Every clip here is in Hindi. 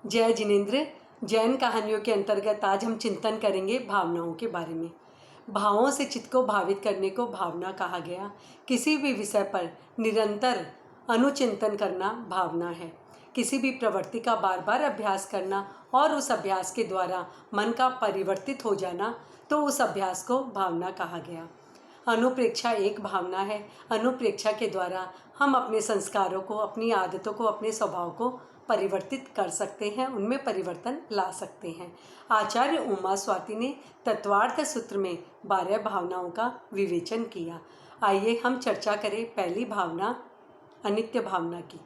जय जिनेन्द्र। जैन कहानियों के अंतर्गत आज हम चिंतन करेंगे भावनाओं के बारे में। भावों से चित्त को भावित करने को भावना कहा गया। किसी भी विषय पर निरंतर अनुचिंतन करना भावना है। किसी भी प्रवृत्ति का बार बार अभ्यास करना और उस अभ्यास के द्वारा मन का परिवर्तित हो जाना, तो उस अभ्यास को भावना कहा गया। अनुप्रेक्षा एक भावना है। अनुप्रेक्षा के द्वारा हम अपने संस्कारों को, अपनी आदतों को, अपने स्वभाव को परिवर्तित कर सकते हैं, उनमें परिवर्तन ला सकते हैं। आचार्य उमा स्वाति ने तत्वार्थ सूत्र में 12 भावनाओं का विवेचन किया। आइए हम चर्चा करें पहली भावना, अनित्य भावना की।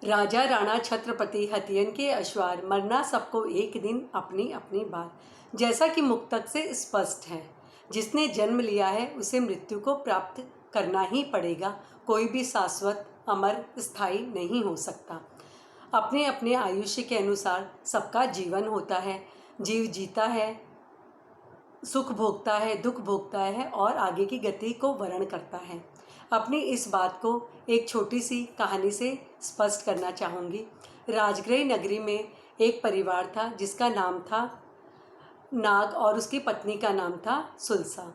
राजा राणा छत्रपति हथियन के अश्वार, मरना सबको एक दिन अपनी अपनी बार। जैसा कि मुक्तक से स्पष्ट है, जिसने जन्म लिया है उसे मृत्यु को प्राप्त करना ही पड़ेगा। कोई भी शाश्वत, अमर, स्थायी नहीं हो सकता। अपने अपने आयुष्य के अनुसार सबका जीवन होता है। जीव जीता है, सुख भोगता है, दुख भोगता है और आगे की गति को वर्ण करता है। अपनी इस बात को एक छोटी सी कहानी से स्पष्ट करना चाहूँगी। राजगृह नगरी में एक परिवार था जिसका नाम था नाग और उसकी पत्नी का नाम था सुलसा।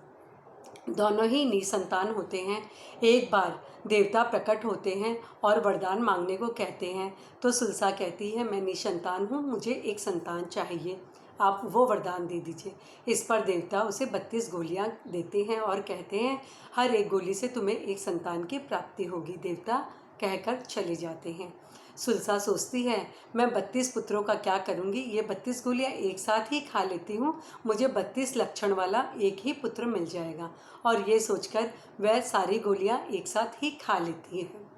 दोनों ही निसंतान होते हैं। एक बार देवता प्रकट होते हैं और वरदान मांगने को कहते हैं, तो सुलसा कहती है, मैं निसंतान हूँ, मुझे एक संतान चाहिए, आप वो वरदान दे दीजिए। इस पर देवता उसे 32 गोलियाँ देते हैं और कहते हैं, हर एक गोली से तुम्हें एक संतान की प्राप्ति होगी। देवता कहकर चले जाते हैं। सुलसा सोचती है, मैं 32 पुत्रों का क्या करूँगी, ये 32 गोलियाँ एक साथ ही खा लेती हूँ, मुझे 32 लक्षण वाला एक ही पुत्र मिल जाएगा। और ये सोचकर वह सारी गोलियाँ एक साथ ही खा लेती है।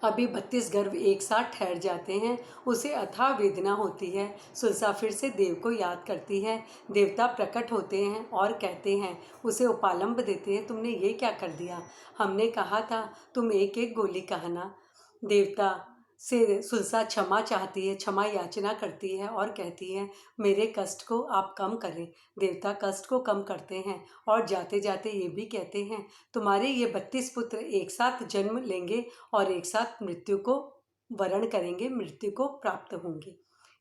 अभी 32 गर्भ एक साथ ठहर जाते हैं। उसे अथाह वेदना होती है। सुलसा फिर से देव को याद करती है। देवता प्रकट होते हैं और कहते हैं, उसे उपालंब देते हैं, तुमने ये क्या कर दिया, हमने कहा था तुम एक एक गोली कहना। देवता से सुलसा क्षमा चाहती है, क्षमा याचना करती है और कहती है, मेरे कष्ट को आप कम करें। देवता कष्ट को कम करते हैं और जाते जाते ये भी कहते हैं, तुम्हारे ये 32 पुत्र एक साथ जन्म लेंगे और एक साथ मृत्यु को वरण करेंगे, मृत्यु को प्राप्त होंगे।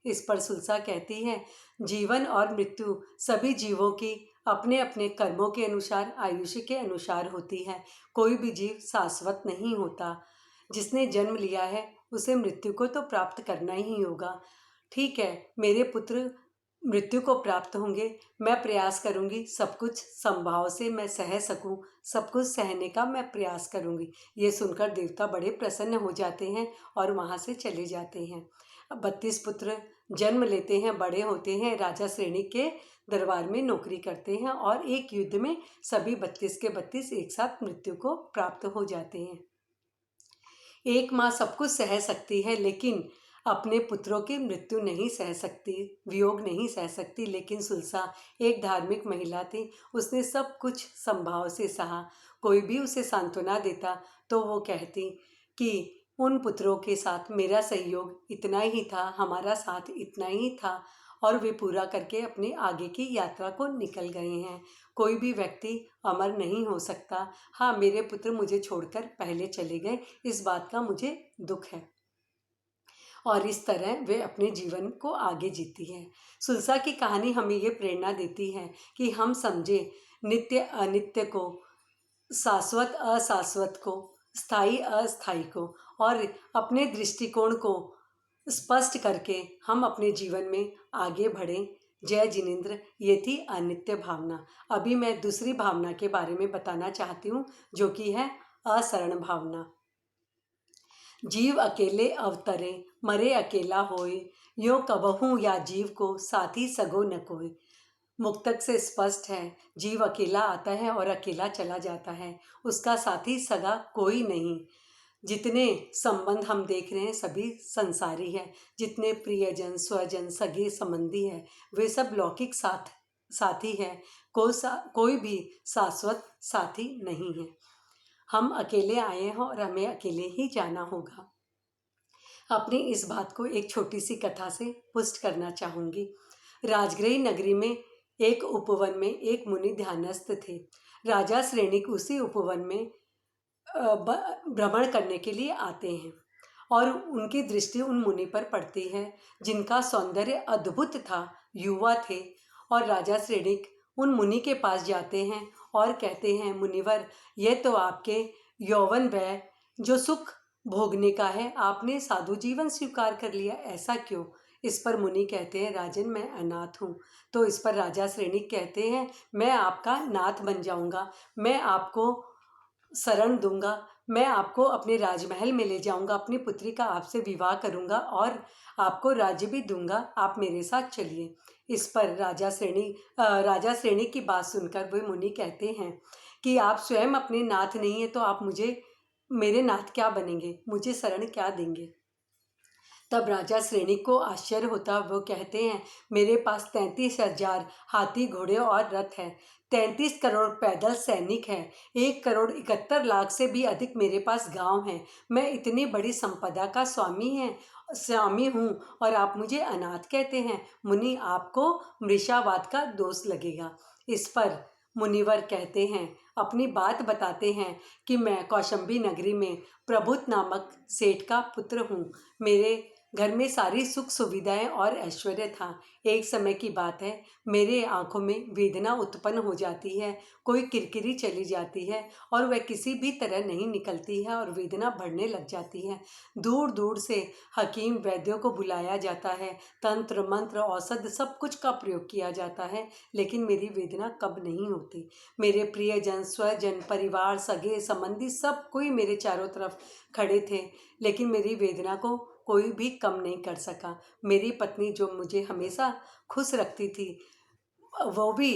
इस पर सुलसा कहती है, जीवन और मृत्यु सभी जीवों की अपने अपने कर्मों के अनुसार, आयुष्य के अनुसार होती है। कोई भी जीव शाश्वत नहीं होता। जिसने जन्म लिया है उसे मृत्यु को तो प्राप्त करना ही होगा। ठीक है, मेरे पुत्र मृत्यु को प्राप्त होंगे, मैं प्रयास करूंगी सब कुछ संभाव से मैं सह सकूं, सब कुछ सहने का मैं प्रयास करूंगी। ये सुनकर देवता बड़े प्रसन्न हो जाते हैं और वहाँ से चले जाते हैं। 32 पुत्र जन्म लेते हैं, बड़े होते हैं, राजा श्रेणी के दरबार में नौकरी करते हैं और एक युद्ध में सभी 32 के 32 एक साथ मृत्यु को प्राप्त हो जाते हैं। एक माँ सब कुछ सह सकती है, लेकिन अपने पुत्रों की मृत्यु नहीं सह सकती, वियोग नहीं सह सकती। लेकिन सुलसा एक धार्मिक महिला थी, उसने सब कुछ संभाव से सहा। कोई भी उसे सांत्वना देता तो वो कहती कि उन पुत्रों के साथ मेरा सहयोग इतना ही था, हमारा साथ इतना ही था और वे पूरा करके अपने आगे की यात्रा को निकल गए हैं। कोई भी व्यक्ति अमर नहीं हो सकता। हाँ, मेरे पुत्र मुझे छोड़कर पहले चले गए, इस बात का मुझे दुख है। और इस तरह वे अपने जीवन को आगे जीती है। सुलसा की कहानी हमें ये प्रेरणा देती है कि हम समझे नित्य अनित्य को, शाश्वत अशाश्वत को, स्थायी अस्थायी को और अपने दृष्टिकोण को स्पष्ट करके हम अपने जीवन में आगे बढ़ें। जय जिनेन्द्र। ये थी अनित्य भावना। अभी मैं दूसरी भावना के बारे में बताना चाहती हूँ, जो कि है असरण भावना। जीव अकेले अवतरे, मरे अकेला होए, यो कबहू या जीव को साथी सगो न कोई। मुक्तक से स्पष्ट है, जीव अकेला आता है और अकेला चला जाता है, उसका साथी सगा कोई नहीं। जितने संबंध हम देख रहे हैं सभी संसारी है। जितने प्रियजन, स्वजन, सगे संबंधी है, वे सब लौकिक साथी है। कोई भी शाश्वत साथी नहीं है। हम अकेले आए हैं और हमें अकेले ही जाना होगा। अपनी इस बात को एक छोटी सी कथा से पुष्ट करना चाहूँगी। राजगृह नगरी में एक उपवन में एक मुनि ध्यानस्थ थे। राजा श्रेणिक उसी उपवन में भ्रमण करने के लिए आते हैं और उनकी दृष्टि उन मुनि पर पड़ती है जिनका सौंदर्य अद्भुत था, युवा थे। और राजा श्रेणिक उन मुनि के पास जाते हैं और कहते हैं, मुनिवर, यह तो आपके यौवन वय जो सुख भोगने का है, आपने साधु जीवन स्वीकार कर लिया, ऐसा क्यों? इस पर मुनि कहते हैं, राजन मैं अनाथ हूँ। तो इस पर राजा श्रेणिक कहते हैं, मैं आपका नाथ बन जाऊंगा, मैं आपको शरण दूंगा, मैं आपको अपने राजमहल में ले जाऊंगा, अपनी पुत्री का आपसे विवाह करूंगा और आपको राज्य भी दूंगा, आप मेरे साथ चलिए। इस पर राजा श्रेणी की बात सुनकर वे मुनि कहते हैं कि आप स्वयं अपने नाथ नहीं है तो आप मुझे मेरे नाथ क्या बनेंगे, मुझे शरण क्या देंगे? तब राजा श्रेणिक को आश्चर्य होता, वो कहते हैं, मेरे पास 33,000 हाथी घोड़े और रथ है, 33 करोड़ पैदल सैनिक हैं, 1,71,00,000 से भी अधिक मेरे पास गांव हैं, मैं इतनी बड़ी संपदा का स्वामी हूँ और आप मुझे अनाथ कहते हैं। मुनि, आपको मृषावाद का दोष लगेगा। इस पर मुनिवर कहते हैं, अपनी बात बताते हैं कि मैं कौशंबी नगरी में प्रबुद्ध नामक सेठ का पुत्र हूँ। मेरे घर में सारी सुख सुविधाएं और ऐश्वर्य था। एक समय की बात है, मेरे आंखों में वेदना उत्पन्न हो जाती है, कोई किरकिरी चली जाती है और वह किसी भी तरह नहीं निकलती है और वेदना बढ़ने लग जाती है। दूर दूर से हकीम वैद्यों को बुलाया जाता है, तंत्र मंत्र औषध सब कुछ का प्रयोग किया जाता है, लेकिन मेरी वेदना कम नहीं होती। मेरे प्रियजन, स्वजन, परिवार, सगे संबंधी सब कोई मेरे चारों तरफ खड़े थे, लेकिन मेरी वेदना को कोई भी कम नहीं कर सका। मेरी पत्नी जो मुझे हमेशा खुश रखती थी, वो भी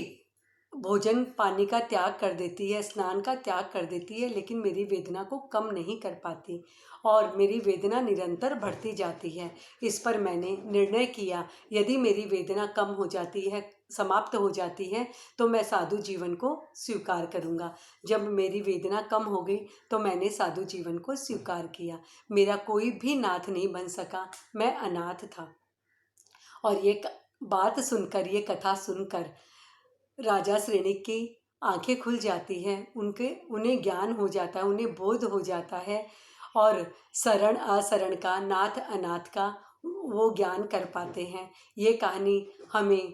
भोजन पानी का त्याग कर देती है, स्नान का त्याग कर देती है, लेकिन मेरी वेदना को कम नहीं कर पाती और मेरी वेदना निरंतर बढ़ती जाती है। इस पर मैंने निर्णय किया, यदि मेरी वेदना कम हो जाती है, समाप्त हो जाती है, तो मैं साधु जीवन को स्वीकार करूँगा। जब मेरी वेदना कम हो गई तो मैंने साधु जीवन को स्वीकार किया। मेरा कोई भी नाथ नहीं बन सका, मैं अनाथ था। और ये बात सुनकर, ये कथा सुनकर राजा श्रेणिक की आंखें खुल जाती हैं, उन्हें ज्ञान हो जाता है, उन्हें बोध हो जाता है और शरण अशरण का, नाथ अनाथ का वो ज्ञान कर पाते हैं। ये कहानी हमें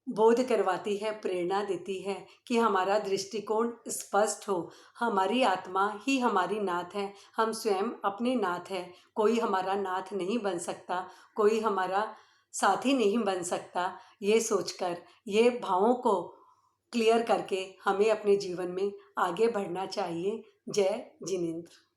बोध करवाती है, प्रेरणा देती है कि हमारा दृष्टिकोण स्पष्ट हो। हमारी आत्मा ही हमारी नाथ है, हम स्वयं अपने नाथ हैं। कोई हमारा नाथ नहीं बन सकता, कोई हमारा साथी नहीं बन सकता। ये सोचकर, ये भावों को क्लियर करके हमें अपने जीवन में आगे बढ़ना चाहिए। जय जिनेंद्र।